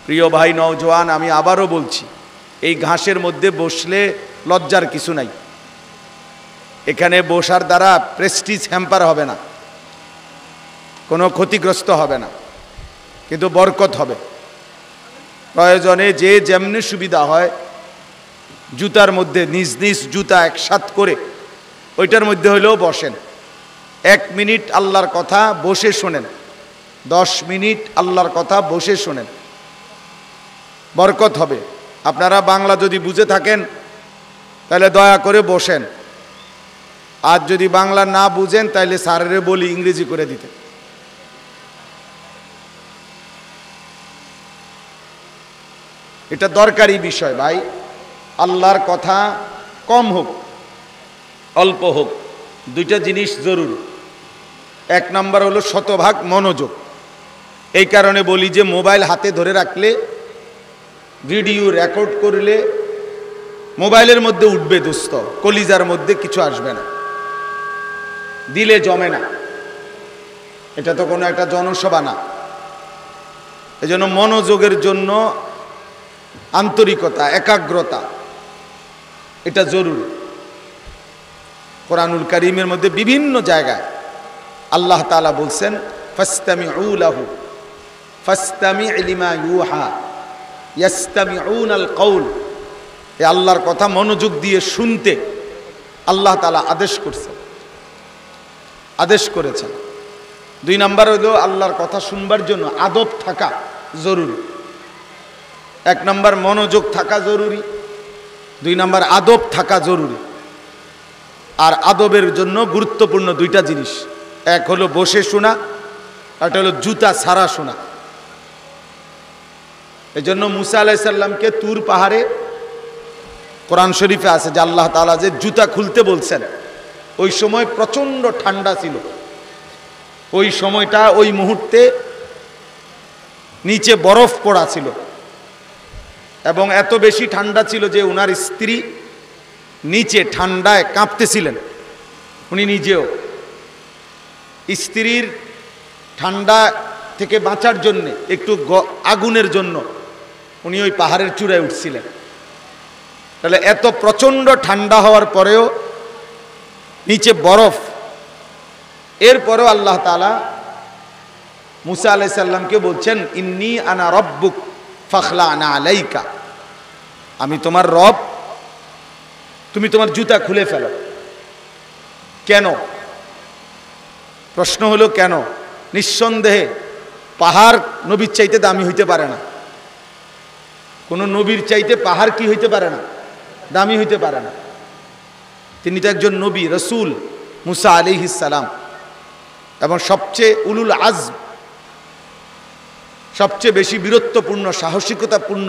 প্রিয় ভাই নওজোয়ান, আমি আবারও বলছি, এই ঘাসের মধ্যে বসলে লজ্জার কিছু নাই। এখানে বসার দ্বারা প্রেস্টিজ হ্যাম্পার হবে না, কোনো ক্ষতিগ্রস্ত হবে না, কিন্তু বরকত হবে। প্রয়োজনে যে যেমনি সুবিধা হয়, জুতার মধ্যে নিজ নিজ জুতা একসাথ করে ওইটার মধ্যে হলেও বসেন। 1 মিনিট আল্লাহর কথা বসে শোনেন, 10 মিনিট আল্লাহর কথা বসে শোনেন, বরকত হবে। আপনারা বাংলা যদি বুঝে থাকেন তাহলে দয়া করে বসেন, আর যদি বাংলা না বুঝেন তাহলে স্যারেরে বলি ইংরেজি করে দিতে। এটা দরকারি বিষয় ভাই। আল্লাহর কথা কম হোক অল্প হোক, দুইটা জিনিস জরুরি। 1 নাম্বার হলো শতভাগ মনোযোগ। এই কারণে বলি যে মোবাইল হাতে ধরে রাখলে, ভিডিও রেকর্ড করলে মোবাইলের মধ্যে উঠবে দোস্ত, কলিজার মধ্যে কিছু আসবে না, দিলে জমে না। এটা তো কোনো একটা জনসভা না। এজন্য মনোযোগের জন্য আন্তরিকতা, একাগ্রতা এটা জরুরি। কোরআনুল কারীমের মধ্যে বিভিন্ন জায়গায় আল্লাহ তাআলা বলছেন, ফাসতামিউ লাহু ফাসতামি লিমা ইউহা ইয়াসতামিউনাল কওল। এই আল্লাহর কথা মনোযোগ দিয়ে শুনতে আল্লাহ তাআলা আদেশ করেছেন। 2 নাম্বার হলো আল্লাহর কথা শুনবার জন্য আদব থাকা জরুরি। 1 নাম্বার মনোযোগ থাকা জরুরি, 2 নাম্বার আদব থাকা জরুরি। আর আদবের জন্য গুরুত্বপূর্ণ 2টা জিনিস, এক হলো বসে শোনা, একটা হলো জুতা ছাড়া শোনা। এই জন্য মুসা আলাইহিস সালামকে তুর পাহাড়ে, কোরআন শরীফে আছে যে আল্লাহ তাআলা যে জুতা খুলতে বলছেন, ওই সময় প্রচণ্ড ঠান্ডা ছিল। ওই সময়টা, ওই মুহূর্তে নিচে বরফ পড়া ছিল, এবং এত বেশি ঠান্ডা ছিল যে ওনার স্ত্রী নিচে ঠান্ডায় কাঁপতেছিলেন। উনি নিজেও স্ত্রীর ঠান্ডা থেকে বাঁচার জন্য, একটু আগুনের জন্য উনি ওই পাহাড়ের চূড়ায় উঠছিলেন। তাহলে এত প্রচণ্ড ঠান্ডা হওয়ার পরেও নিচে বরফ, এরপরেও আল্লাহ তাআলা মুসা আলাইহিস সালামকে বলছেন, ইন্নী আনা রব্বুক ফাখলা আনা আলাইকা। আমি তোমার রব, তুমি তোমার জুতা খুলে ফেলো। কেন? প্রশ্ন হলো কেন? নিঃসন্দেহে পাহাড় নবীর চাইতে দামি হইতে পারে না। কোনো নবীর চাইতে পাহাড় কি হইতে পারে না? দামি হইতে পারে না। তিনি তো একজন নবী, রসুল মুসা আলাইহিস সালাম, এবং সবচেয়ে উলুল আজম, সবচেয়ে বেশি বীরত্বপূর্ণ, সাহসিকতাপূর্ণ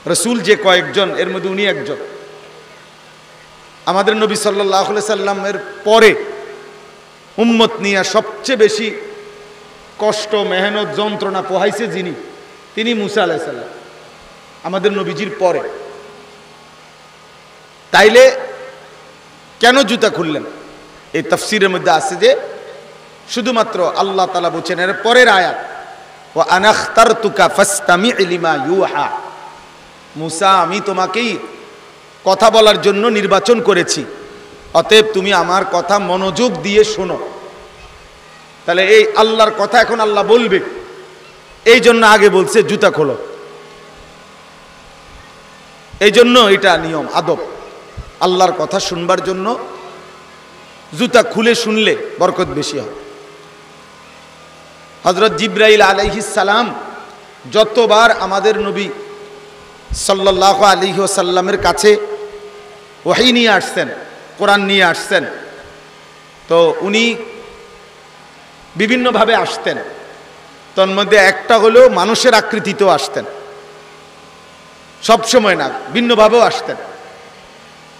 রসুল যে কয়েকজন, এর মধ্যে উনি একজন। আমাদের নবী সাল্লাল্লাহু আলাইহি সাল্লামের পরে উম্মত নিয়ে সবচেয়ে বেশি কষ্ট, মেহনত, যন্ত্রণা পোহাইছে যিনি, তিনি মুসা আলাইহিস সালাম, আমাদের নবীজির পরে। তাইলে কেন জুতা খুললেন? এই তাফসীরের মধ্যে আছে যে শুধুমাত্র আল্লাহ তাআলা বলছেন এর পরের আয়াত, ওয়া আনা আখতারতুকা ফাসতামি লিমা ইউহা। মুসা, আমি তোমাকেই কথা বলার জন্য নির্বাচন করেছি, অতএব তুমি আমার কথা মনোযোগ দিয়ে শোনো। তাহলে এই আল্লাহর কথা এখন আল্লাহ বলবে, এই জন্য আগে বলছে জুতা খোলো। এই জন্য এটা নিয়ম, আদব। আল্লাহর কথা শুনবার জন্য জুতা খুলে শুনলে বরকত বেশি হয়। হযরত জিবরাইল আলাইহিস সালাম যতবার আমাদের নবী সাল্লাল্লাহু আলাইহি ওয়াসাল্লামের কাছে ওহী নিয়ে আসছেন, কোরআন নিয়ে আসছেন, তো উনি বিভিন্নভাবে আসতেন। তার মধ্যে একটা হলো মানুষের আকৃতিতেও আসতেন, সবসময় না, ভিন্নভাবেও আসতেন।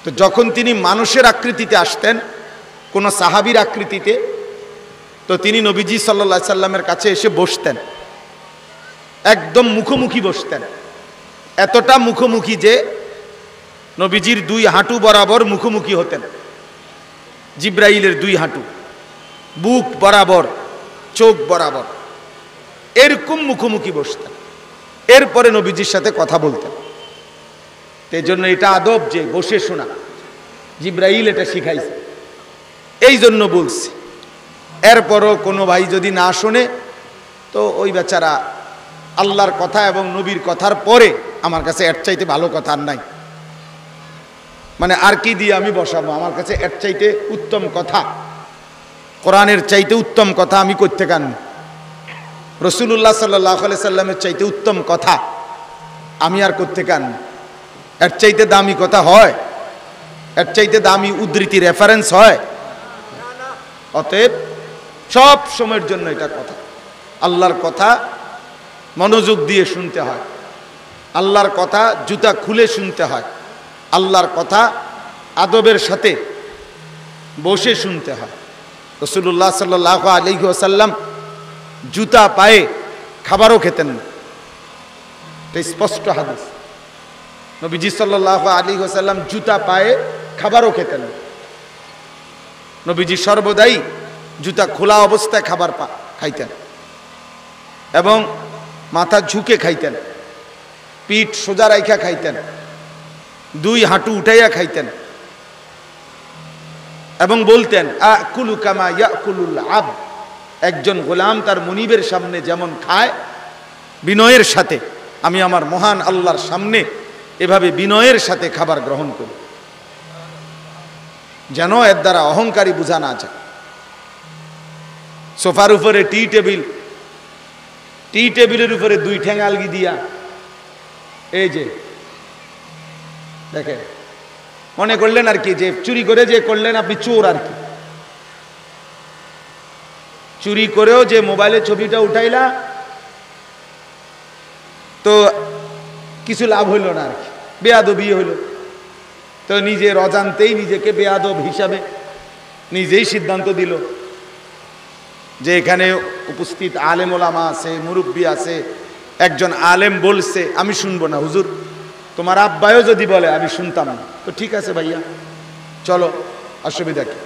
তো যখন তিনি মানুষের আকৃতিতে আসতেন, কোনো সাহাবীর আকৃতিতে, তো তিনি নবীজি সাল্লাল্লাহু আলাইহি সাল্লামের কাছে এসে বসতেন, একদম মুখোমুখি বসতেন। এতটা মুখোমুখি যে নবীজির 2 হাঁটু বরাবর মুখোমুখি হতেন, জিবরাইলের 2 হাঁটু, বুক বরাবর, চোখ বরাবর, এরকম মুখোমুখি বসতেন। এরপরে নবীজির সাথে কথা বলতেন। এই জন্য এটা আদব যে বসে শোনা, জিব্রাইল এটা শিখাইছে, এই জন্য বলছি। এরপরও কোনো ভাই যদি না শোনে তো ওই বেচারা আল্লাহর কথা এবং নবীর কথার পরে আমার কাছে এর চাইতে ভালো কথা আর নাই, মানে আর কি দিয়ে আমি বসাবো? আমার কাছে এর চাইতে উত্তম কথা, কোরআনের চাইতে উত্তম কথা আমি করতে কান, রাসূলুল্লাহ সাল্লাল্লাহু আলাইহি সাল্লামের চাইতে উত্তম কথা আমি আর করতে কান? এর চাইতে দামি কথা হয়? এর চাইতে দামি উদ্ধৃতি রেফারেন্স হয়? অতএব সব সময়ের জন্য এটা কথা, আল্লাহর কথা মনোযোগ দিয়ে শুনতে হয়, আল্লাহর কথা জুতা খুলে শুনতে হয়, আল্লাহর কথা আদবের সাথে বসে শুনতে হয়। রাসূলুল্লাহ সাল্লাল্লাহু আলাইহি ওয়াসাল্লাম জুতা পায়ে খাবারও খেতেন না, এটা স্পষ্ট হাদিস। নবীজি সাল্লাল্লাহু আলাইহি ওয়াসাল্লাম জুতা পায়ে খাবারও খেতেন না। নবীজি সর্বদাই জুতা খোলা অবস্থায় খাবার খাইতেন এবং মাথা ঝুঁকে খাইতেন, পিঠ সোজা রাইখা খাইতেন, দুই হাঁটু উঠাইয়া খাইতেন এবং বলতেন আকুলু কামা ইয়াকুলুল আবদ, একজন গোলাম তার মুনিবের সামনে যেমন খায় বিনয়ের সাথে, আমি আমার মহান আল্লাহর সামনে এভাবে বিনয়ের সাথে খাবার গ্রহণ করি, যেন এর দ্বারা অহংকারী বোঝা না যায়। সোফার উপরে টি টেবিলের উপরে দুই ঠ্যাং আলগি দিয়া, এই যে দেখেন, মনে করলেন আর কি যে চুরি করে যে করলেন আপনি চোর আর কি, চুরি করেও যে মোবাইলে ছবিটা উঠাইলা তো কিছু লাভ হইল না আর কি, বেয়াদবি হইল। তো নিজের অজান্তেই নিজেকে বেয়াদব হিসাবে নিজেই সিদ্ধান্ত দিল যে এখানে উপস্থিত আলেম ওলামা আছে, মুরব্বী আছে, একজন আলেম বলছে আমি শুনবো না, হুজুর তোমার আব্বায়ও যদি বলে আমি শুনতাম না, তো ঠিক আছে ভাইয়া চলো, অসুবিধা কি,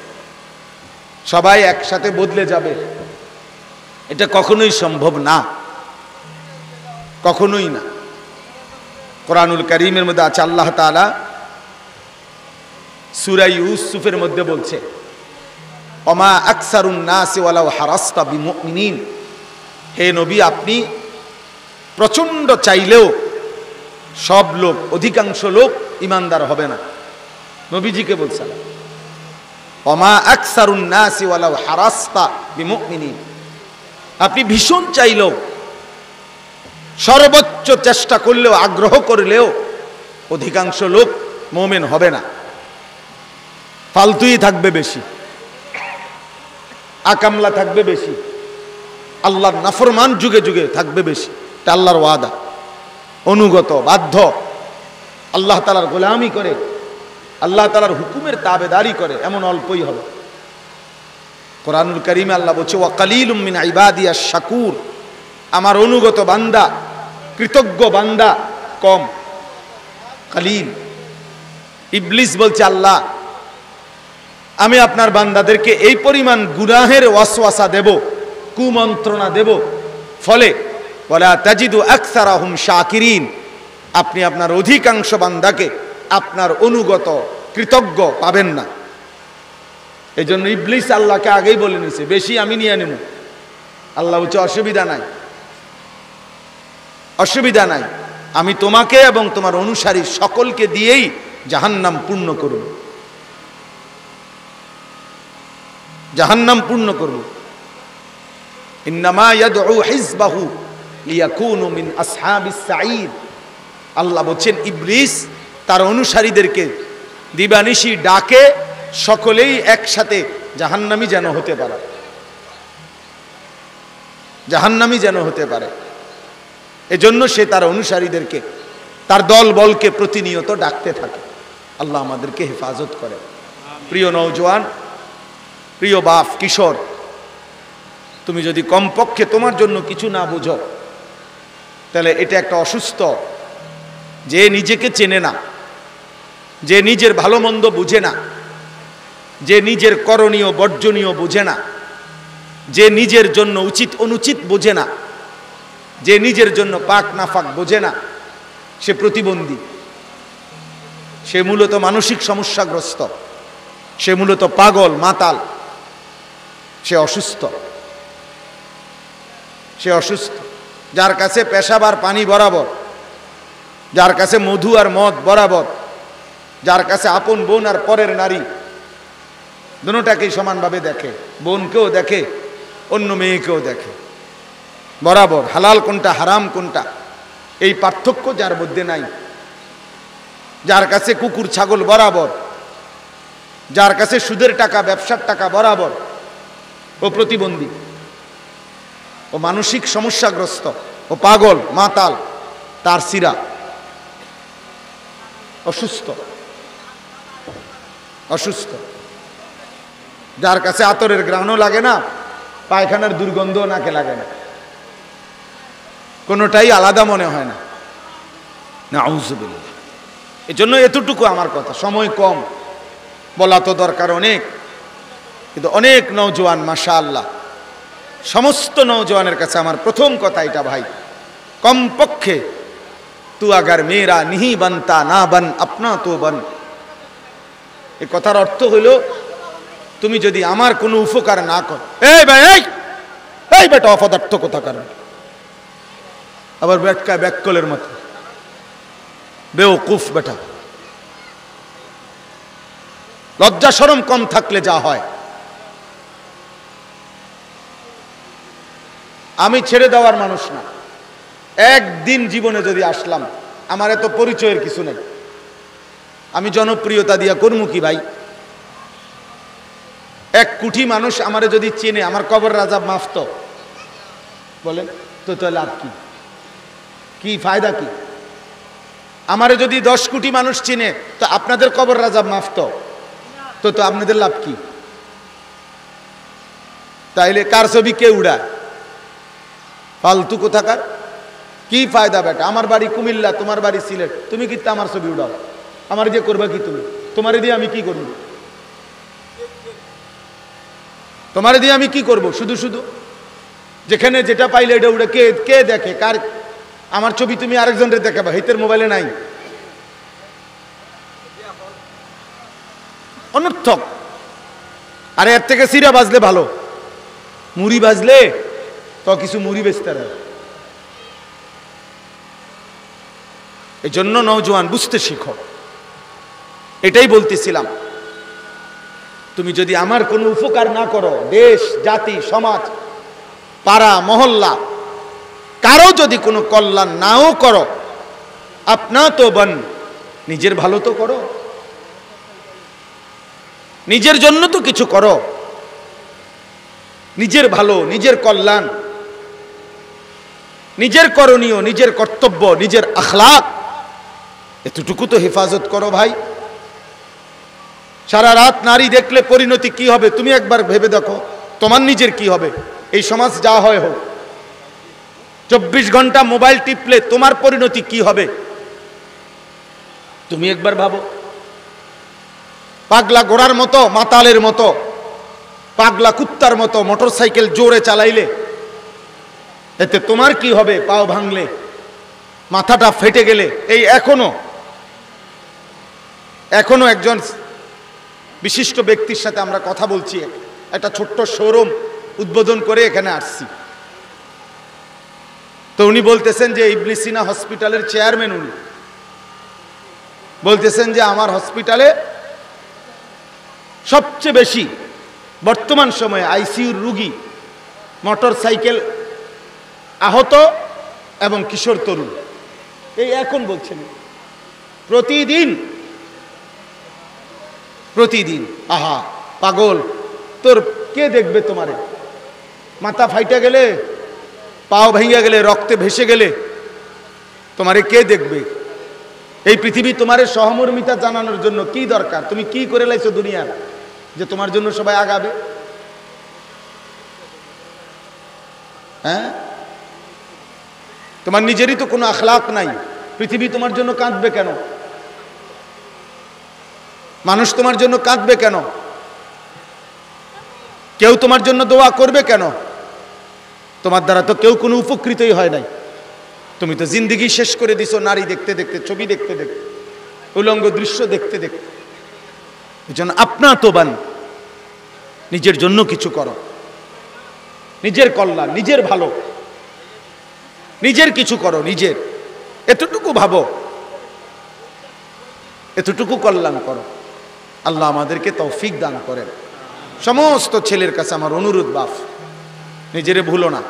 সবাই একসাথে বদলে যাবে, এটা কখনোই সম্ভব না, কখনোই না। কোরআনুল কারীমের মধ্যে আছে, আল্লাহ তাআলা সূরা ইউসুফের মধ্যে বলছে ওমা আকসারুন নাসি ওয়ালাউ হারাসতা বিমুমিনিন, হে নবী আপনি প্রচন্ড চাইলেও সব লোক, অধিকাংশ লোক ইমানদার হবে না। নবীজিকে বলছে ওমা আকসারুন নাসি ওয়ালাউ হারাসতা বিমুমিনিন, আপনি ভীষণ চাইলেও, সর্বোচ্চ চেষ্টা করলেও, আগ্রহ করলেও অধিকাংশ লোক মুমিন হবে না, ফালতুই থাকবে বেশি, আকামলা থাকবে বেশি, আল্লাহর নাফরমান যুগে যুগে থাকবে বেশি। এটা আল্লাহর ওয়াদা, অনুগত বাধ্য, আল্লাহ তাআলার গোলামি করে, আল্লাহ তাআলার হুকুমের তাবেদারি করে, এমন অল্পই হবে। কোরআনুল কারীমে আল্লাহ বলছে ওয়া কালিলুম মিন ইবাদিয়াশ শাকুর, আমার অনুগত বান্দা, কৃতজ্ঞ বান্দা কম, কালিল। ইবলিস বলছে আল্লাহ আমি আপনার বান্দাদেরকে এই পরিমাণ গুনাহের ওয়াসওয়াসা দেব, কুমন্ত্রণা দেব, ফলে ওয়ালা তাজিদু আকসারাহুম শাকিরিন, আপনি আপনার অধিকাংশ বান্দাকে আপনার অনুগত কৃতজ্ঞ পাবেন না। এই জন্য ইবলিস আল্লাহকে আগেই বলে নিছে বেশি আমি নিয়ে নেব। আল্লাহ বলছে অসুবিধা নাই, অসুবিধা নাই, আমি তোমাকে এবং তোমার অনুসারী সকলকে দিয়েই জাহান্নাম পূর্ণ করব, জাহান্নাম পূর্ণ করব। ইন্নামা ইয়াদউ হিজবাহু লিয়াকুনু মিন আসহাবিস সাঈদ, আল্লাহ বলেন ইবলিস তার অনুসারীদেরকে দিবানিশি ডাকে সকলেই একসাথে জাহান্নামী যেন হতে পারে, জাহান্নামী যেন হতে পারে। এজন্য সে তার অনুসারীদেরকে, তার দল বলকে প্রতিনিয়ত ডাকতে থাকে। আল্লাহ আমাদেরকে হেফাজত করে। প্রিয় নওজোয়ান, প্রিয় বাপ, কিশোর, তুমি যদি কমপক্ষে তোমার জন্য কিছু না বুঝো তাহলে এটা একটা অসুস্থ, যে নিজেকে চেনে না, যে নিজের ভালো মন্দ বুঝে না, যে নিজের করণীয় বর্জনীয় বুঝে না, যে নিজের জন্য উচিত অনুচিত বুঝে না, যে নিজের জন্য পাক নাফাক বোঝে না, সে প্রতিবন্ধী, সে মূলত মানসিক সমস্যাগ্রস্ত, সে মূলত পাগল মাতাল, সে অসুস্থ। সে অসুস্থ। যার কাছে পেশাব আর পানি বরাবর, যার কাছে মধু আর মদ বরাবর, যার কাছে আপন বোন আর পরের নারী দুটোটাকেই সমানভাবে দেখে, বোনকেও দেখে অন্য মেয়েকেও দেখে বরাবর, হালাল কোনটা হারাম কোনটা এই পার্থক্য যার মধ্যে নাই, যার কাছে কুকুর ছাগল বরাবর, যার কাছে সুদের টাকা ব্যবসার টাকা বরাবর, ও প্রতিবন্ধী, ও মানসিক সমস্যাগ্রস্ত, ও পাগল মাতাল, তার সিরা অসুস্থ। অসুস্থ। যার কাছে আতরের ঘ্রাণও লাগে না, পায়খানার দুর্গন্ধও নাকে লাগে না, কোনোটাই আলাদা মনে হয় না। নাউযুবিল্লাহ। এজন্য এতটুকু আমার কথা, সময় কম, বলা তো দরকার অনেক, কিন্তু অনেক নওজোয়ান মাশাআল্লাহ, সমস্ত নওজোয়ানের কাছে আমার প্রথম কথা এটা ভাই, কমপক্ষে তু আগার মেরা নিহি বানতা না বান আপনা তো বান। এই কথার অর্থ হইল, তুমি যদি আমার কোনো উপকার না কর, এই ভাই এই বেটা অপদার্থ কথা কারণ, আবার ব্যাটকায় ব্যাককলের মতো বেওকুফ বেটা। লজ্জা শরম কম থাকলে যা হয়। আমি ছেড়ে দেওয়ার মানুষ না। একদিন জীবনে যদি আসলাম, আমার এত পরিচয়ের কিছু নেই, আমি জনপ্রিয়তা দিয়া করমু কি ভাই? 1 কোটি মানুষ আমারে যদি চেনে, আমার কবর আযাব মাফ তো বলেন তো, তো লাভ কি? কি ফায়দা কি? আমারে যদি 10 কোটি মানুষ চেনে, তো আপনাদের কবর আযাব মাফ তো, তো আপনাদের লাভ কি? তাইলে কার ছবি কে উড়ায়? ফালতু কোথাকার। কি ফায়দা বেটা? আমার বাড়ি কুমিল্লা, তোমার বাড়ি সিলেট, তুমি কি আমার ছবি উড়াও? আমার দিয়ে করবা কি তুমি? তোমারে দিয়ে আমি কি করব? তোমারে দিয়ে আমি কি করব? শুধু শুধু যেখানে যেটা পাইলে এটা উড়ে কে কে দেখে? কার আমার ছবি তুমি আরেকজনের দেখাবা? হিতের মোবাইলে নাই। অনর্থক। আরে এর থেকে সিরা বাজলে ভালো, মুড়ি বাজলে তো কিছু মুড়ি বেচতে হয়। এই জন্য নওজোয়ান বুঝতে শিখো। এটাই বলতেছিলাম, তুমি যদি আমার কোনো উপকার না করো, দেশ জাতি সমাজ পাড়া মহল্লা কারো যদি কোনো কল্যাণ নাও করো, আপনা তো বন, নিজের ভালো তো করো, নিজের জন্য তো কিছু করো, নিজের ভালো, নিজের কল্যাণ, নিজের করণীয়, নিজের কর্তব্য, নিজের আখলাক, এতটুকু তো হেফাজত করো ভাই। সারা রাত নারী দেখলে পরিণতি কি হবে তুমি একবার ভেবে দেখো, তোমার নিজের কি হবে? এই সমাজ যা হয় হোক, 24 ঘন্টা মোবাইল টিপলে তোমার পরিণতি কি হবে তুমি একবার ভাবো। পাগলা ঘোড়ার মতো, মাতালের মতো, পাগলা কুত্তার মতো মোটরসাইকেল জোরে চালাইলে এতে তোমার কি হবে? পাও ভাঙলে, মাথাটা ফেটে গেলে। এই এখনো একজন বিশিষ্ট ব্যক্তির সাথে আমরা কথা বলছি, একটা ছোট্ট শোরুম উদ্বোধন করে এখানে আসছি, তো উনি বলতেছেন যে ইবনে সিনা হসপিটালের চেয়ারম্যান, উনি বলতেছেন যে আমার হসপিটালে সবচেয়ে বেশি বর্তমান সময়ে আইসিইউর রোগী, মোটরসাইকেল আহত এবং কিশোর তরুণ। এই এখন বলছেন প্রতিদিন। আহা পাগল, তোর কে দেখবে? তোমারে মাথা ফাইটা গেলে, পাও ভেঙে গেলে, রক্তে ভেসে গেলে তোমারে কে দেখবে? এই পৃথিবী তোমারে সহমর্মিতা জানানোর জন্য কি দরকার? তুমি কি করে লাইছো দুনিয়ার যে তোমার জন্য সবাই আগাবে? হ্যাঁ, তোমার নিজেরই তো কোনো আখলাক নাই, পৃথিবী তোমার জন্য কাঁদবে কেন? মানুষ তোমার জন্য কাঁদবে কেন? কেউ তোমার জন্য দোয়া করবে কেন? তোমার দ্বারা তো কেউ কোনো উপকৃতই হয় নাই। তুমি তো জিন্দেগি শেষ করে দিছো নারী দেখতে দেখতে, ছবি দেখতে দেখতে, উলঙ্গ দৃশ্য দেখতে দেখতে। এজন্য আপনা তোবান, নিজের জন্য কিছু করো, নিজের কল্যাণ, নিজের ভালো, নিজের কিছু করো, নিজের এতটুকু ভাবো, এতটুকু কল্যাণ করো। আল্লাহ আমাদেরকে তৌফিক দান করেন। সমস্ত ছেলের কাছে আমার অনুরোধ, বাপ নিজেরে ভুলো না।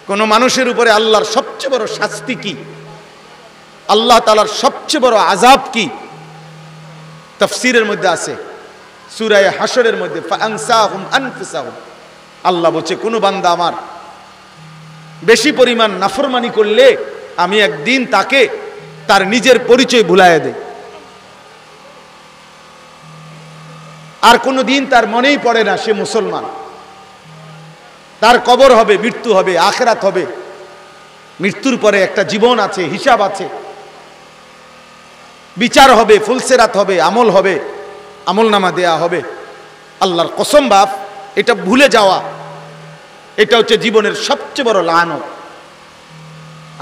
কোন মানুষের উপরে আল্লাহর সবচেয়ে বড় শাস্তি কি, আল্লাহ তাআলার সবচেয়ে বড় আযাব কি, তাফসীরের মধ্যে আছে, সূরা হাশরের মধ্যে, ফাআনসাহুম আনফুসাহুম। আল্লাহ বলছে কোন বান্দা আমার বেশি পরিমাণ নাফরমানি করলে আমি একদিন তাকে তার নিজের পরিচয় ভুলাইয়া দেই, আর কোনো দিন তার মনেই পড়ে না সে মুসলমান। তার কবর হবে, মৃত্যু হবে, আখিরাত হবে, মৃত্যুর পরে একটা জীবন আছে, হিসাব আছে, বিচার হবে, ফুলসেরাত হবে, আমল হবে, আমলনামা দেয়া হবে। আল্লাহর কসম বাপ, এটা ভুলে যাওয়া, এটা হচ্ছে জীবনের সবচেয়ে বড় লানত।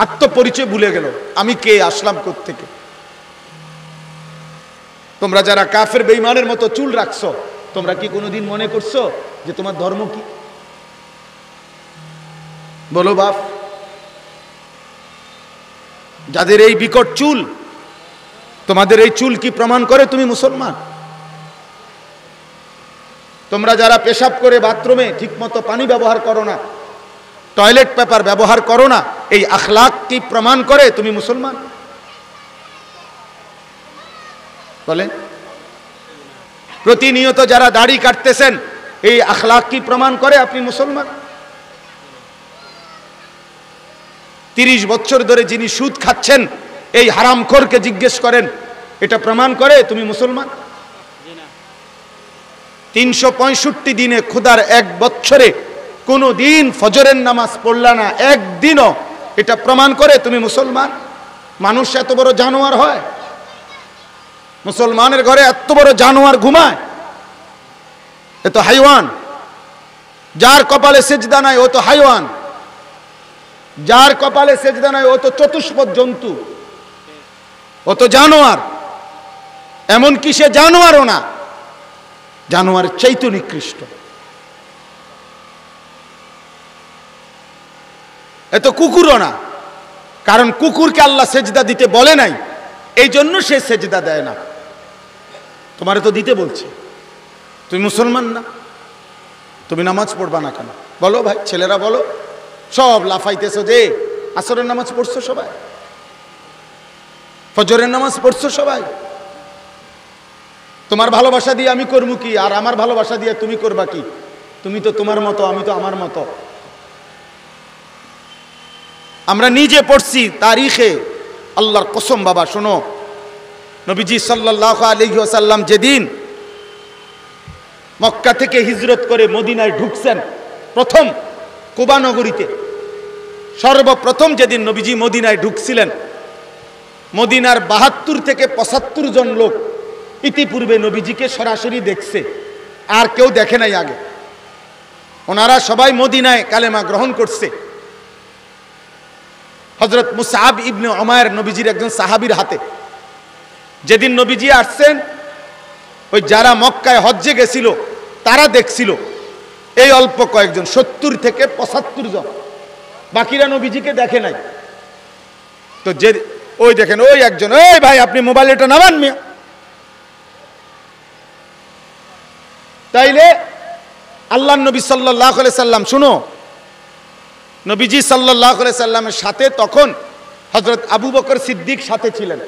আত্মপরিচয় ভুলে গেল, আমি কে, আসলাম কোত্থেকে। তোমরা যারা কাফের বেঈমানের মতো চুল রাখছো, তোমরা কি কোনোদিন মনে করছো যে তোমার ধর্ম কি? বলো বাপ। যাদের এই বিকট চুল, তোমাদের এই চুল কি প্রমাণ করে তুমি মুসলমান? তোমরা যারা পেশাব করে বাথরুমে ঠিকমতো পানি ব্যবহার করো না, টয়লেট পেপার ব্যবহার করো না, এই আখলাক কি প্রমাণ করে তুমি মুসলমান? বলেন। প্রতিনিয়ত যারা দাড়ি কাটতেছেন, এই আখলাক কি প্রমাণ করে আপনি মুসলমান? 30 বছর ধরে যিনি সুদ খাচ্ছেন, এই হারামখোরকে জিজ্ঞেস করেন, এটা প্রমাণ করে তুমি মুসলমান? 365 দিনে খোদার এক বছরে কোনো দিন ফজরের নামাজ পড়লা না একদিনও, এটা প্রমাণ করে তুমি মুসলমান? মানুষ এত বড় জানোয়ার হয়? মুসলমানের ঘরে এত বড় জানোয়ার ঘুমায়? এ তো হাইওয়ান। যার কপালে সেজদা নাই ও তো হাইওয়ান, যার কপালে সেজদা নাই ও তো চতুষ্পদ জন্তু, ও তো জানোয়ার। এমনকি সে জানোয়ারও না, জানোয়ার চাইতে নিকৃষ্ট। এ তো কুকুরও না, কারণ কুকুরকে আল্লাহ সেজদা দিতে বলে নাই, এই জন্য সে সেজদা দেয় না। তোমারে তো দিতে বলছে, তুমি মুসলমান না, তুমি নামাজ পড়বা না কেন? বলো ভাই, ছেলেরা বলো। সব লাফাইতেছো যে আসরের নামাজ পড়ছো সবাই, ফজরের নামাজ পড়ছো সবাই। তোমার ভালোবাসা দিয়ে আমি করবো কি, আর আমার ভালোবাসা দিয়ে তুমি করবা কি? তুমি তো তোমার মতো, আমি তো আমার মতো। আমরা নিজে পড়ছি তারিখে, আল্লাহর কসম বাবা শোনো, নবীজি সাল্লাল্লাহু আলাইহি ওয়াসাল্লাম যেদিন মক্কা থেকে হিজরত করে মদিনায় ঢুকছেন, প্রথম কুবা নগরীতে, সর্বপ্রথম যেদিন নবীজি মদিনায় ঢুকছিলেন, মদিনার 72 থেকে 75 জন লোক ইতিপূর্বে নবীজিকে সরাসরি দেখছে, আর কেউ দেখে নাই আগে। ওনারা সবাই মদিনায় কালেমা গ্রহণ করছে। হযরত মুসআব ইবনে উমাইর নবীজির একজন সাহাবীর হাতে। যেদিন নবীজি আসছেন, ওই যারা মক্কায় হজ্জে গেছিল তারা দেখছিল, এই অল্প কয়েকজন, 70 থেকে 75 জন, বাকিরা নবীজিকে দেখে নাই। তো যে ওই দেখেন ওই একজন, এই ভাই আপনি মোবাইল এটা নামান মিয়া। তাইলে আল্লাহর নবী সাল্লাল্লাহু আলাইহি সাল্লাম, শুনো, নবীজি সাল্লাল্লাহু আলাইহি সাল্লামের সাথে তখন হযরত আবু বকর সিদ্দিক সাথে ছিলেন।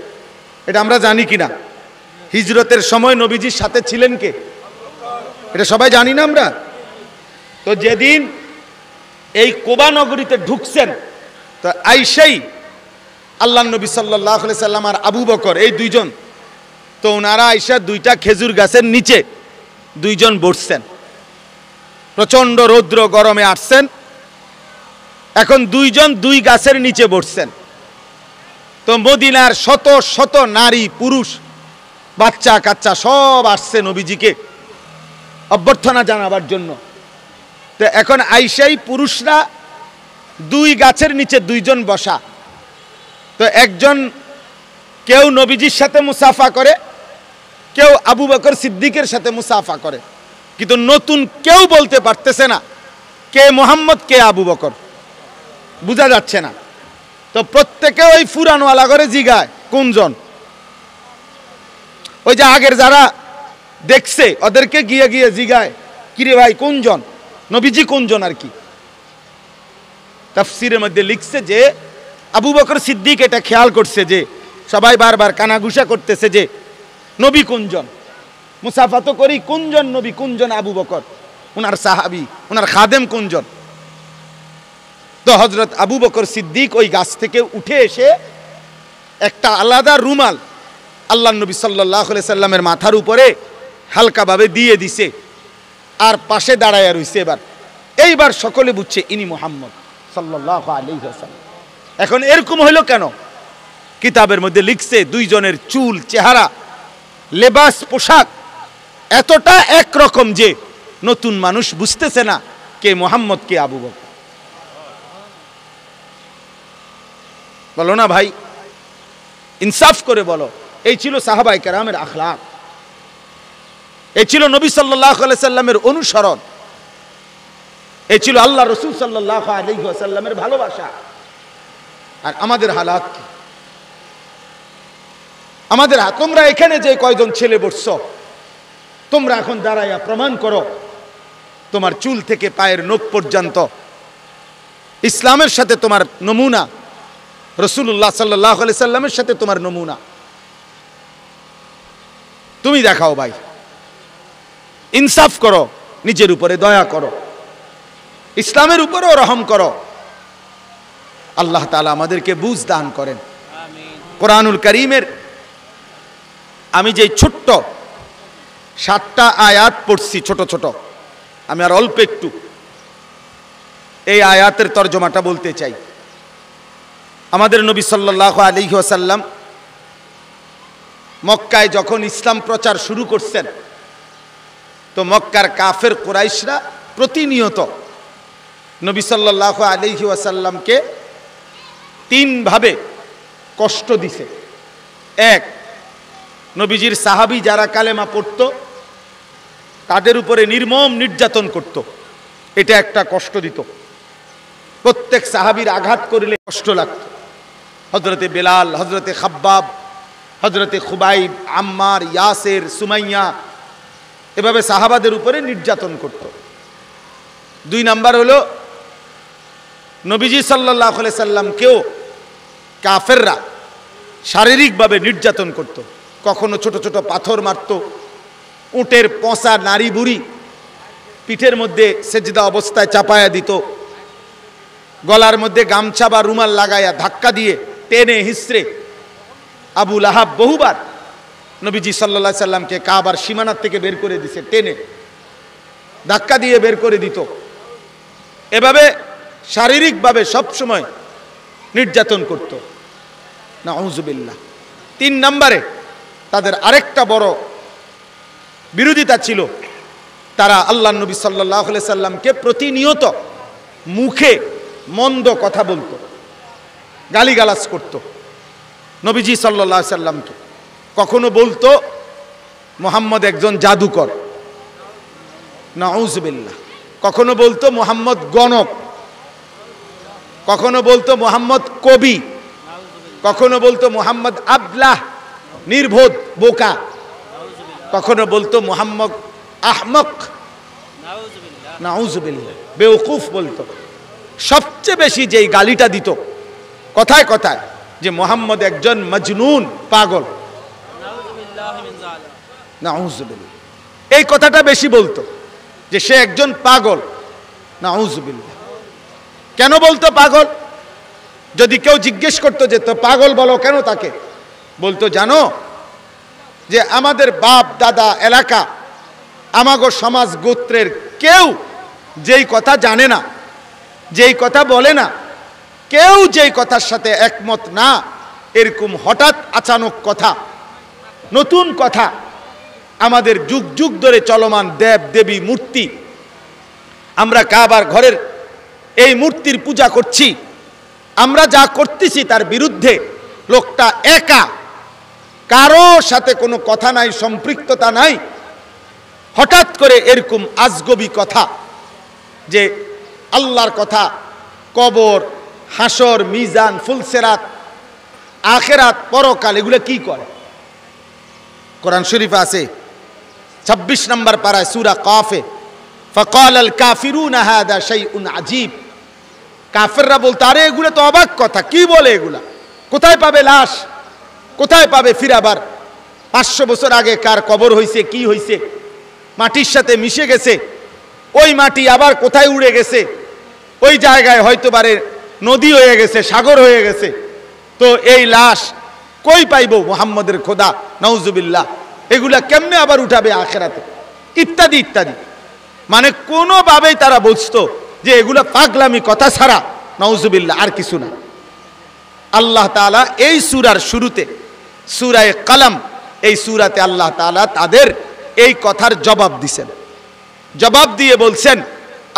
এটা আমরা জানি কিনা? হিজরতের সময় নবীজির সাথে ছিলেন কে? এটা সবাই জানি না আমরা? তো যেদিন এই কুবা নগরীতে ঢুকছেন, তো আইসাই আল্লাহর নবী সাল্লাল্লাহু আলাইহি সাল্লাম আর আবু বকর, এই দুইজন, তো ওনারা আইসা দুইটা খেজুর গাছের নিচে দুইজন বসছেন। প্রচন্ড রৌদ্র গরমে আসছেন, এখন দুইজন দুই গাছের নিচে বসছেন। তো মদিনার শত শত নারী পুরুষ বাচ্চা কাচ্চা সব আসছে নবীজিকে অভ্যর্থনা জানাবার জন্য। তো এখন আইসাই পুরুষরা দুই গাছের নিচে দুইজন বসা, তো একজন কেউ নবীজির সাথে মুসাফা করে, কেউ আবু বকর সিদ্দিকের সাথে মুসাফা করে, কিন্তু নতুন কেউ বলতে পারতেছে না কে মুহাম্মদ কে আবু বকর, বোঝা যাচ্ছে না। তো প্রত্যেকে ওই ফুরানওয়ালা করে জিগায় কোনজন, ওই যে আগের যারা দেখছে ওদেরকে গিয়ে গিয়ে জিগায় কিরে ভাই কোনজন, নবীজি কোনজন আর কি। তাফসীরের মধ্যে লিখছে যে আবু বকর সিদ্দিক এটা খেয়াল করছে যে সবাই বারবার কানাঘুষা করতেছে যে নবী কোনজন, মুসাফা তো করি, কোনজন নবী, কোনজন আবু বকর, ওনার সাহাবী, ওনার খাদেম কোনজন। তো হযরত আবু বকর সিদ্দিক ওই গাছ থেকে উঠে এসে একটা আলাদা রুমাল আল্লাহর নবী সাল্লাল্লাহু আলাইহি সাল্লামের মাথার উপরে হালকাভাবে দিয়ে দিছে, আর পাশে দাঁড়ায় রইছে। এইবার সকলে বুঝছে ইনি মুহাম্মদ সাল্লাল্লাহু আলাইহি ওয়াসাল্লাম। এখন এরকম হইল কেন? কিতাবের মধ্যে লিখছে দুইজনের চুল, চেহারা, লেবাস, পোশাক এতটা একরকম যে নতুন মানুষ বুঝতেছে না কে মুহাম্মদ কে আবু বকর। বলো না ভাই, ইনসাফ করে বলো। এই ছিল সাহাবায়ে কেরামের আখলাক, এই ছিল নবী সাল্লাল্লাহু আলাইহি সাল্লামের অনুসরণ, এই ছিল আল্লাহ রাসূল সাল্লাল্লাহু আলাইহি ওয়াসাল্লামের ভালোবাসা। আর আমাদের হালাত কি? আমাদের তোমরা এখানে যে কয়জন ছেলে বসছো, তোমরা এখন দাঁড়াইয়া প্রমাণ করো তোমার চুল থেকে পায়ের নখ পর্যন্ত ইসলামের সাথে তোমার নমুনা, রাসূলুল্লাহ সাল্লাল্লাহু আলাইহি সাল্লামের সাথে তোমার নমুনা তুমি দেখাও ভাই। ইনসাফ করো, নিজের উপরে দয়া করো, ইসলামের উপরেও রহম করো। আল্লাহ তাআলা আমাদেরকে বুঝ দান করেন। কোরআনুল কারীমের আমি যে ছোট্ট 7টা আয়াত পড়ছি, ছোট ছোট, আমি আর অল্প একটু এই আয়াতের তরজমাটা বলতে চাই। আমাদের নবী সাল্লাল্লাহু আলাইহি ওয়াসাল্লাম মক্কায় যখন ইসলাম প্রচার শুরু করছেন, তো মক্কার কাফের কুরাইশরা প্রতিনিয়ত নবী সাল্লাল্লাহু আলাইহি ওয়াসাল্লামকে 3 ভাবে কষ্ট দিছে। এক, নবীজির সাহাবী যারা কালেমা পড়ত তাদের উপরে নির্মম নির্যাতন করত, এটা একটা কষ্ট দিত। প্রত্যেক সাহাবীর আঘাত করলে কষ্ট লাগত। হযরতে বেলাল, হযরতে খাব্বাব, হযরতে খুবাইব, আম্মার, ইয়াসের, সুমাইয়া, এভাবে সাহাবাদের উপরে নির্যাতন করত। 2 নাম্বার হলো নবীজি সাল্লাল্লাহু আলাইহি সাল্লামকেও কাফেররা শারীরিকভাবে নির্যাতন করত। কখনো ছোট ছোট পাথর মারত, উটের পচা নারী বুড়ি পিঠের মধ্যে সেজদা অবস্থায় চাপায়া দিত, গলার মধ্যে গামছা বা রুমাল লাগায়া ধাক্কা দিয়ে টেনে হিসড়ে আবু লাহাব বহুবার নবীজি সাল্লাল্লাহু আলাইহি সাল্লামকে কাবার সীমানার থেকে বের করে দিছে, টেনে ধাক্কা দিয়ে বের করে দিত। এভাবে শারীরিকভাবে সবসময় নির্যাতন করত। নাউযুবিল্লাহ। 3 নম্বরে তাদের আরেকটা বড় বিরোধিতা ছিল, তারা আল্লাহর নবী সাল্লাল্লাহু আলাইহি সাল্লামকে প্রতিনিয়ত মুখে মন্দ কথা বলতো, গালিগালাজ করত। নবীজি সাল্লাল্লাহু আলাইহি সাল্লামকে কখনো বলতো মুহাম্মদ একজন জাদুকর, নাউযুবিল্লাহ। কখনো বলতো মুহাম্মদ গণক, কখনো বলতো মুহাম্মদ কবি, কখনো বলতো মুহাম্মদ আবলাহ, নির্বোধ, বোকা, কখনো বলতো মুহাম্মদ আহমক, নাউযুবিল্লাহ, বেওকুফ বলতো। সবচেয়ে বেশি যেই গালিটা দিত কথায় কথায় যে মুহাম্মদ একজন মজনুন, পাগল, নাউযুবিল্লাহ, এই কথাটা বেশি বলতো যে সে একজন পাগল, নাউযুবিল্লাহ। কেন বলতো পাগল? যদি কেউ জিজ্ঞেস করতো যে তো পাগল বলো কেন তাকে, বলতো জানো যে আমাদের বাপ দাদা এলাকা আমাগো সমাজ গোত্রের কেউ যেই কথা জানে না, যেই কথা বলে না, কেউ যেই কথার সাথে একমত না, এরকম হঠাৎ আচানক কথা, নতুন কথা, আমাদের যুগ যুগ ধরে চলমান দেব দেবী মূর্তি, আমরা কাবার ঘরের এই মূর্তির পূজা করছি, আমরা যা করতেছি তার বিরুদ্ধে লোকটা একা, কারো সাথে কোনো কথা নাই, সম্পৃক্ততা নাই। হঠাৎ করে এরকম আজগবি কথা, যে আল্লাহর কথা, কবর, হাসর, মিজান, ফুলসেরাত, আখেরাত, পরকাল, এগুলো কি করে? কোরআন শরীফে আছে 26 নম্বর পারায় সূরা কাফে, ফাকালাল কাফিরুনা হাদা শাইউন আজীব। কাফেররা বলতো, আরে এগুলো তো অবাক কথা, কি বলে এগুলা? কোথায় পাবে লাশ? কোথায় পাবে ফিরাবার? 500 বছর আগে কার কবর হইছে, কি হইছে, মাটির সাথে মিশে গেছে, ওই মাটি আবার কোথায় উড়ে গেছে, ওই জায়গায় হয়তো পারে নদী হয়ে গেছে, সাগর হয়ে গেছে। তো এই লাশ কই পাইব মুহাম্মদের খোদা, নাউজুবিল্লাহ, এগুলা কেমনে আবার উঠাবে আখেরাতে, ইত্যাদি ইত্যাদি। মানে কোনোভাবেই তারা বুঝতো যে এগুলা পাগলামি কথা ছাড়া, নাউজুবিল্লাহ, আর কিছু না। আল্লাহ তাআলা এই সূরার শুরুতে, সূরায়ে কলম, এই সূরাতে আল্লাহ তাআলা তাদের এই কথার জবাব দিছেন। জবাব দিয়ে বলছেন,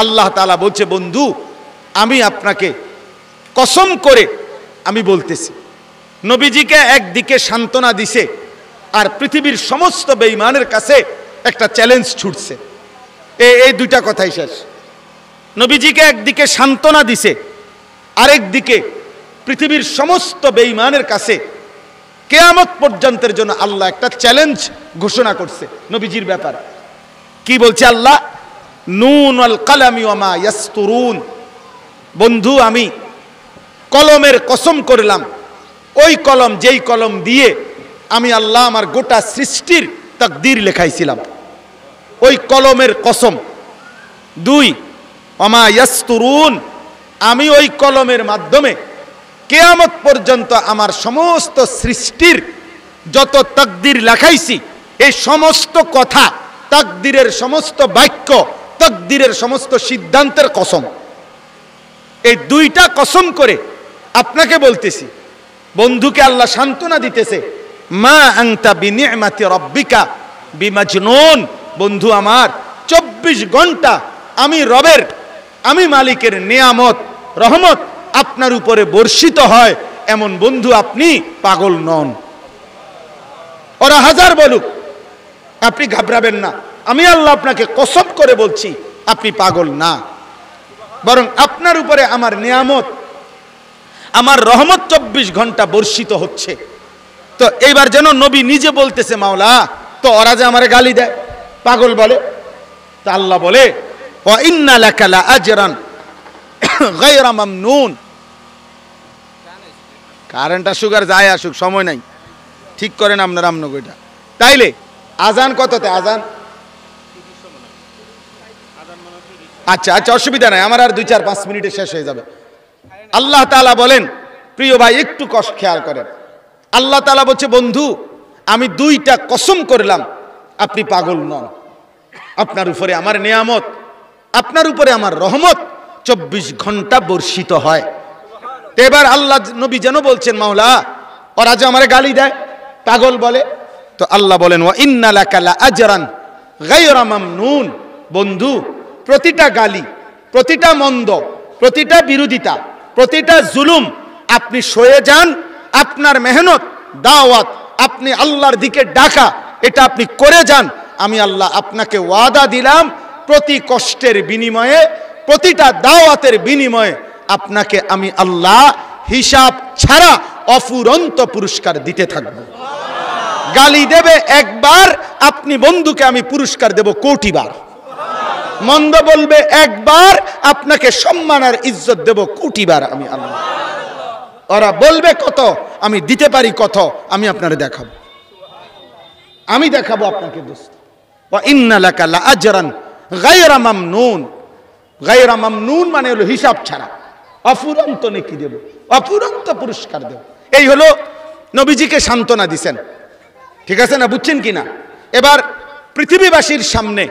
আল্লাহ তাআলা বলছে, বন্ধু আমি আপনাকে কসম করে আমি বলতেছি, নবীজিকে একদিকে সান্ত্বনা দিছে, আর পৃথিবীর সমস্ত বেঈমানের কাছে একটা চ্যালেঞ্জ ছুটছে। এই দুইটা কথাই শেষ। নবীজিকে একদিকে সান্ত্বনা দিছে, আরেকদিকে পৃথিবীর সমস্ত বেঈমানের কাছে কিয়ামত পর্যন্তের জন্য আল্লাহ একটা চ্যালেঞ্জ ঘোষণা করছে নবীজির ব্যাপারে। কি বলছে আল্লাহ? নুন ওয়াল কালামি ওয়া মা ইয়াসতুরুন। বন্ধু আমি কলমের কসম করলাম, ওই কলম যেই কলম দিয়ে আমি আল্লাহ আমার গোটা সৃষ্টির তাকদীর লেখাইছিলাম, ওই কলমের কসম। 2 ওয়া মা ইয়াসতুরুন, আমি ওই কলমের মাধ্যমে কিয়ামত পর্যন্ত আমার সমস্ত সৃষ্টির যত তাকদীর লেখাইছি, এই সমস্ত কথা, তাকদীরের সমস্ত বাক্য, তাকদীরের সমস্ত সিদ্ধান্তের কসম। এই দুইটা কসম করে আপনাকে বলতেছি, বন্ধুকে আল্লাহ সান্ত্বনা দিতেছে, মা আনতা বিনি'মাতি রাব্বিকা বিমাজনুন। বন্ধু আমার 24 ঘন্টা আমি রবের, আমি মালিকের নিয়ামত, রহমত আপনার উপরে বর্ষিত হয়, এমন বন্ধু আপনি পাগল নন। ওরা হাজার বলুক, আপনি ঘাবড়াবেন না, আমি আল্লাহ আপনাকে কসম করে বলছি, আপনি পাগল না, বরং আপনার উপরে আমার নিয়ামত, আমার রহমত 24 ঘন্টা বর্ষিত হচ্ছে। তো এইবার যেন নবী নিজে বলতেছে, মাওলা তো ওরা যে আমারে গালি দেয়, পাগল বলে, তা আল্লাহ বলে, ওয়া ইন্না লাকা লা আজরান গায়রা মামনুন। কারেন্টটা সুগার যায় আসুক, সময় নাই, ঠিক করেন আপনার আমনগোটা। তাইলে আজান কততে? আজান আচ্ছা আচ্ছা, অসুবিধা নাই, আমার আর 2-4-5 মিনিটে শেষ হয়ে যাবে। আল্লাহ তাআলা বলেন, প্রিয় ভাই একটু খেয়াল করেন, আল্লাহ তাআলা বলছে, বন্ধু আমি 2টা কসম করলাম, আপনি পাগল নন, আপনার উপরে আমার নিয়ামত, আপনার উপরে আমার রহমত 24 ঘন্টা বর্ষিত হয়। তো এবার আল্লাহ নবী যেন বলছেন, মাওলা ওরা যে আমারে গালি দেয়, পাগল বলে, তো আল্লাহ বলেন, ওয়া ইন্না লাকা লা আজরান গায়রা মামনুন। বন্ধু প্রতিটা গালি, প্রতিটা মন্দ, প্রতিটা বিরোধিতা, প্রতিটা জুলুম আপনি সয়ে যান, আপনার মেহনত, দাওয়াত, আপনি আল্লাহর দিকে ডাকা, এটা আপনি করে যান। আমি আল্লাহ আপনাকে ওয়াদা দিলাম, প্রতি কষ্টের বিনিময়ে, প্রতিটা দাওয়াতের বিনিময়ে আপনাকে আমি আল্লাহ হিসাব ছাড়া অফুরন্ত পুরস্কার দিতে থাকব। গালি দেবে একবার, আপনি বন্ধুকে আমি পুরস্কার দেব কোটিবার। মন্দ বলবে একবার, আপনাকে সম্মান আর ইজ্জত দেব কোটিবার আমি আল্লাহ। ওরা বলবে কত, আমি দিতে পারি কত, আমি আপনারে দেখাবো, আমি দেখাবো আপনাকে দোস্ত। ওয়া ইন্না লাকা লা আজরান গায়রা মামনুন। গায়রা মামনুন মানে হলো হিসাব ছাড়া, অফুরন্ত নেকি দেব, অফুরন্ত পুরস্কার দেব। এই হলো নবীজিকে সান্ত্বনা দিছেন, ঠিক আছে না? বুঝছেন কিনা? এবার পৃথিবীবাসীর সামনে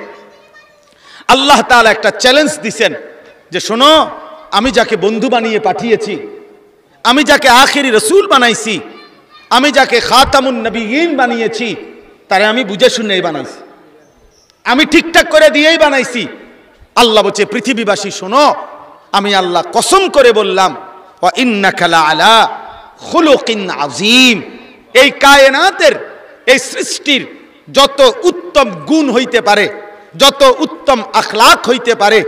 আল্লাহ তাআলা একটা চ্যালেঞ্জ দিছেন, যে শোনো, আমি যাকে বন্ধু বানিয়ে পাঠিয়েছি, আমি যাকে আখিরি রসুল বানাইছি, আমি যাকে খাতামুন নবিয়্যিন বানিয়েছি, তারে আমি বুঝে শুনেই বানাইছি, আমি ঠিকঠাক করে দিয়েই বানাইছি। আল্লাহ বলছে, পৃথিবীবাসী শোনো, আমি আল্লাহ কসম করে বললাম, ওয়া ইন্নাকা লা আলা খুলুকিন আযীম। এই কায়নাতের, এই সৃষ্টির যত উত্তম গুণ হইতে পারে, যত উত্তম আখলাক হইতে পারে,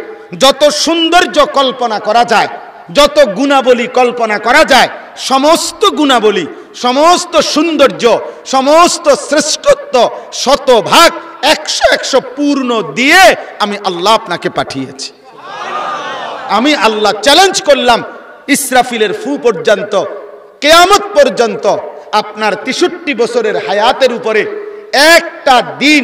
যত সৌন্দর্য কল্পনা করা যায়, যত গুণাবলী কল্পনা করা যায়, সমস্ত গুণাবলী, সমস্ত সৌন্দর্য, সমস্ত শ্রেষ্ঠত্ব শতভাগ 100 পূর্ণ দিয়ে আমি আল্লাহ আপনাকে পাঠিয়েছি। আমি আল্লাহ চ্যালেঞ্জ করলাম, ইসরাফিলের ফু পর্যন্ত, কিয়ামত পর্যন্ত আপনার 63 বছরের হায়াতের উপরে একটা দিন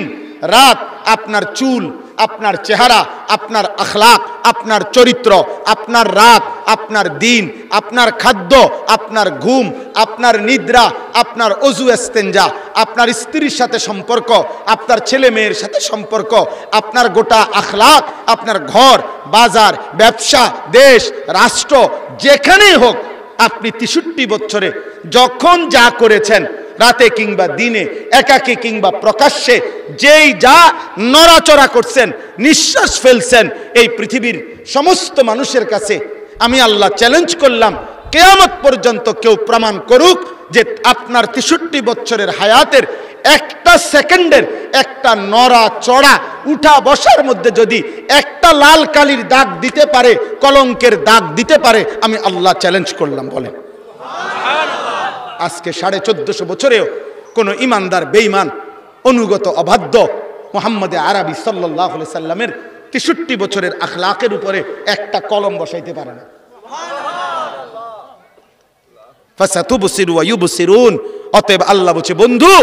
রাত আপনার চুল, আপনার চেহারা, আপনার আখলাক, আপনার চরিত্র, আপনার রাত, আপনার দিন, আপনার খাদ্য, আপনার ঘুম, আপনার নিদ্রা, আপনার অজু ইস্তেঞ্জা, আপনার স্ত্রীর সাথে সম্পর্ক, আপনার ছেলে মেয়ের সাথে সম্পর্ক, আপনার গোটা আখলাক, আপনার ঘর বাজার ব্যবসা দেশ রাষ্ট্র যেখানেই হোক, আপনি 63 বছরে যখন যা করেছেন, রাতে কিংবা দিনে, একাকী কিংবা প্রকাশ্যে, যেই যা নড়াচড়া করছেন, নিঃশ্বাস ফেলছেন, এই পৃথিবীর সমস্ত মানুষের কাছে আমি আল্লাহ চ্যালেঞ্জ করলাম, কিয়ামত পর্যন্ত কেউ প্রমাণ করুক যে আপনার 63 বছরের হায়াতের একটা সেকেন্ডের একটা নড়াচড়া উঠা বসার মধ্যে যদি একটা লাল কালির দাগ দিতে পারে, কলঙ্কের দাগ দিতে পারে, আমি আল্লাহ চ্যালেঞ্জ করলাম। বলেন আজকে 1450 বছরেও কোন ইমানদার বেঈমান অনুগত অবাধ্য মুহাম্মদ আরবি সাল্লাল্লাহু আলাইহি সাল্লামের 63 বছরের আখলাকের উপরে একটা কলম বসাইতে পারে না। ফাসাতুবসিরু ওয়া ইউবসিরুন। অতএব আল্লাহ বলছে, বন্ধু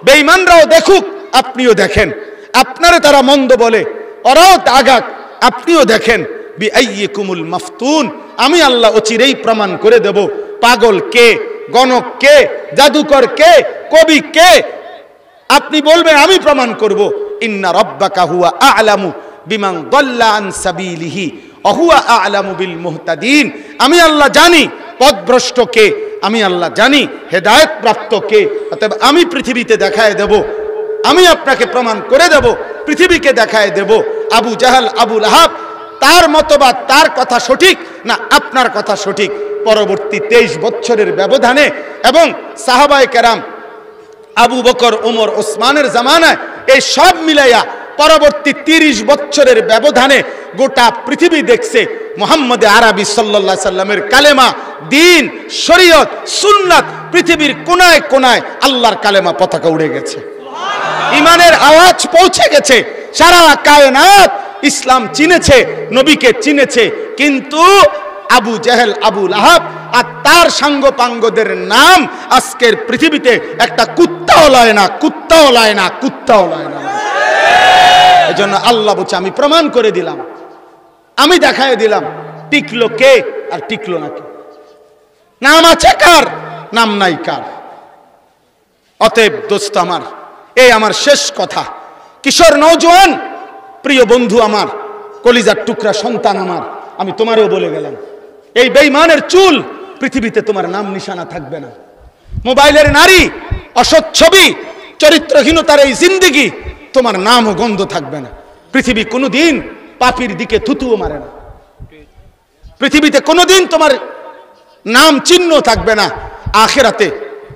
বেঈমানরাও দেখুক, আপনিও দেখেন। আপনারে তারা মন্দ বলে, ওরাও দাগাক, আপনিও দেখেন। বিআইয়িকুমুল মাফতুন। আমি আল্লাহ অচিরেই প্রমাণ করে দেব পাগল কে, গণক কে, জাদুকর কে, কবি কে। আপনি বলবেন আমি প্রমাণ করব। ইন্না রাব্বাকা হুয়া আ'লামু বিমান দাল্লা আন সাবিলিহি ওয়া হুয়া আ'লামু বিল মুহতাদিন। আমি আল্লাহ জানি পথভ্রষ্ট কে, আমি আল্লাহ জানি হেদায়েত প্রাপ্ত কে। অতএব আমি পৃথিবীতে দেখায় দেব, আমি আপনাকে প্রমাণ করে দেব, পৃথিবীকে দেখায় দেব আবু জাহাল, আবু লাহাব, তার মতবাদ, তার কথা সঠিক না আপনার কথা সঠিক। পরবর্তী 23 বছরের ব্যবধানে এবং সাহাবায়ে কেরাম আবু বকর, ওমর, ওসমানের জামানায় এই সব মিলাইয়া পরবর্তী 30 বছরের ব্যবধানে গোটা পৃথিবী দেখছে মুহাম্মদ আরবি সাল্লাল্লাহু আলাইহি সাল্লামের কালেমা, দ্বীন, শরীয়ত, সুন্নাত পৃথিবীর কোনায় কোনায় আল্লাহর কালেমা পতাকা উড়ে গেছে, ইমানের আওয়াজ পৌঁছে গেছে। সারা কায়নাত ইসলাম চিনেছে, নবীকে চিনেছে। কিন্তু আবু জেহেল, আবু লাহাব আর তার সাঙ্গপাঙ্গদের নাম আজকের পৃথিবীতে একটা কুত্তাও লয় না, কুত্তাও লয় না, কুত্তাও লয় না। এজন্য আল্লাহ বলছে আমি প্রমাণ করে দিলাম, আমি দেখায় দিলাম টিকলো কে আর টিকলো না কে। নাম আছে কার, নাম নাই কার। অতএব দোস্ত আমার, এই আমার শেষ কথা। কিশোর নওজোয়ান প্রিয় বন্ধু আমার, কলিজার টুকরা সন্তান আমার, আমি তোমারও বলে গেলাম, এই বেঈমানের চুল পৃথিবীতে তোমার নাম নিশানা থাকবে না। মোবাইলের নারী, অসৎ ছবি, চরিত্রহীনতার এই জিন্দেগি, তোমার নাম ও গন্ধ থাকবে না। পৃথিবী কোনোদিন পাপীর দিকে থুতুও মারে না। পৃথিবীতে কোনোদিন তোমার নাম চিহ্ন থাকবে না। আখিরাতে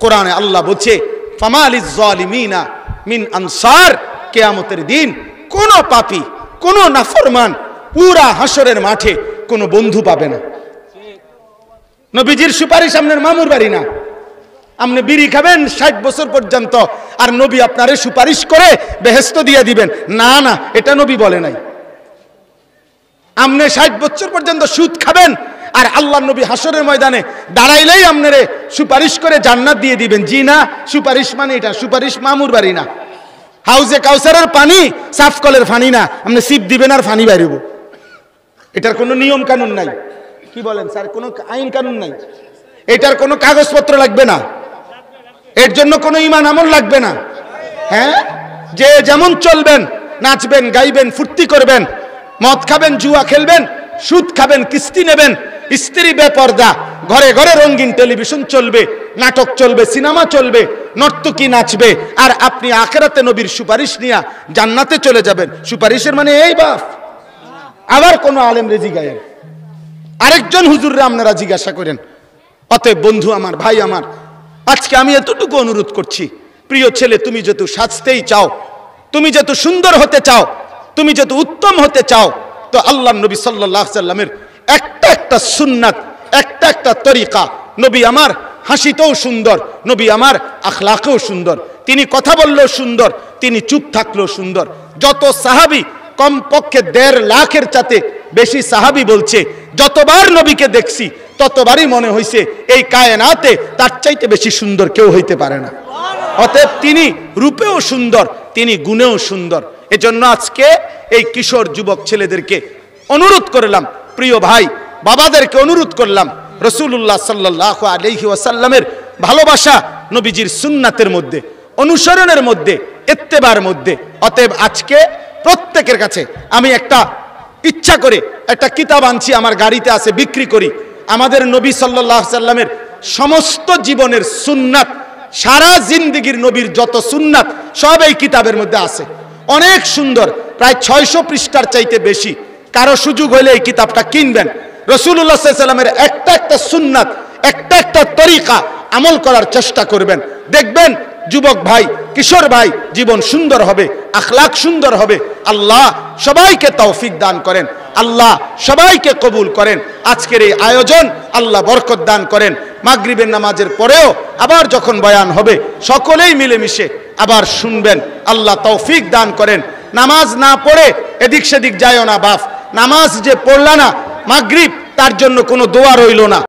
কোরআনে আল্লাহ বলছে ফামালিজ জালিমিনা মিন আনসার। কিয়ামতের দিন কোন পাপী, কোন নাফরমান পুরা হাসরের মাঠে কোন বন্ধু পাবে না। নবীজির সুপারিশ আপনার মামুর বাড়ি না। আপনি বিড়ি খাবেন 60 বছর পর্যন্ত, আর নবী আপনারে সুপারিশ করে বেহেশত দিয়ে দিবেন, না না, এটা নবী বলে নাই। আপনি 60 বছর পর্যন্ত সুদ খাবেন, আর আল্লাহ নবী হাসরের ময়দানে দাঁড়াইলেই আপনারে সুপারিশ করে জান্নাত দিয়ে দিবেন, জি না। সুপারিশ মানে এটা, সুপারিশ মামুর বাড়ি না। হাউজে কাউসারের পানি সাফ কলের পানি না, আপনি সিপ দিবেন আর পানি বাইরব। এটার কোনো নিয়ম কানুন নাই। কি বলেন স্যার? কোনো আইন কানুন নাই। এটার কোনো কাগজপত্র লাগবে না, এর জন্য কোনো ঈমান আমল লাগবে না। হ্যাঁ, যে যেমন চলবেন, নাচবেন, গাইবেন, ফুর্তি করবেন, মদ খাবেন, জুয়া খেলবেন, সুদ খাবেন, কিস্তি নেবেন, স্ত্রী বেপর্দা, ঘরে ঘরে রঙিন টেলিভিশন চলবে, নাটক চলবে, সিনেমা চলবে, নর্তকী নাচবে, আর আপনি আখিরাতে নবীর সুপারিশ নিয়ে জান্নাতে চলে যাবেন। সুপারিশের মানে এই বাপ। আবার কোন আলেম রে জিগায়েন, আরেকজন হুজুররে আপনারা জিজ্ঞাসা করেন, অতএব বন্ধু আমার, ভাই আমার, আজকে আমি এতটুকু অনুরোধ করছি, প্রিয় ছেলে, তুমি যেহেতু সাজতেই চাও, তুমি যেহেতু সুন্দর হতে চাও, তুমি যেহেতু উত্তম হতে চাও, তো আল্লাহ নবী সাল্লাল্লাহু আলাইহি সাল্লামের একটা একটা সুন্নাত, একটা একটা তরিকা, নবী আমার হাসিতেও সুন্দর, নবী আমার আখলাকেও সুন্দর, তিনি কথা বললেও সুন্দর, তিনি চুপ থাকলেও সুন্দর। যত সাহাবী, কমপক্ষে 1.5 লাখের চাতে বেশি সাহাবী বলছে, যতবার নবীকে দেখছি ততবারই মনে হয়েছে এই কায়নাতে তার চাইতে বেশি সুন্দর কেউ হইতে পারে না। অতএব তিনি রূপেও সুন্দর, তিনি গুণেও সুন্দর। এজন্য আজকে এই কিশোর যুবক ছেলেদেরকে অনুরোধ করলাম, প্রিয় ভাই বাবাদেরকে অনুরোধ করলাম, রাসূলুল্লাহ সাল্লাল্লাহু আলাইহি ওয়াসাল্লামের ভালোবাসা নবীজির সুন্নাতের মধ্যে, অনুসরণের মধ্যে, ইত্তেবার মধ্যে। অতএব আজকে প্রত্যেকের কাছে আমি একটা ইচ্ছা করে একটা কিতাব আনছি, আমার গাড়িতে আছে, বিক্রি করি। আমাদের নবী সাল্লাল্লাহু আলাইহি সাল্লামের সমস্ত জীবনের সুন্নাত, সারা জিন্দেগীর নবীর যত সুন্নাত সব এই কিতাবের মধ্যে আছে। অনেক সুন্দর, প্রায় 600 পৃষ্ঠার চাইতে বেশি। কারো সুযোগ হলে এই কিতাবটা কিনবেন। রাসূলুল্লাহ সাল্লাল্লাহু আলাইহি সাল্লামের একটা একটা সুন্নাত, একটা একটা তরিকা আমল করার চেষ্টা করবেন। দেখবেন যুবক ভাই, কিশোর ভাই, জীবন সুন্দর হবে, আখলাক সুন্দর হবে। আল্লাহ সবাইকে তৌফিক দান করেন, আল্লাহ সবাইকে কবুল করেন। আজকের এই আয়োজন আল্লাহ বরকত দান করেন। মাগরিবের নামাজের পরেও আবার যখন বয়ান হবে সকলেই মিলেমিশে আবার শুনবেন। আল্লাহ তৌফিক দান করেন। নামাজ না পড়ে এদিক সেদিক যায়ও না বাপ। নামাজ যে পড়লা না মাগরিব, তার জন্য কোনো দোয়া রইল না।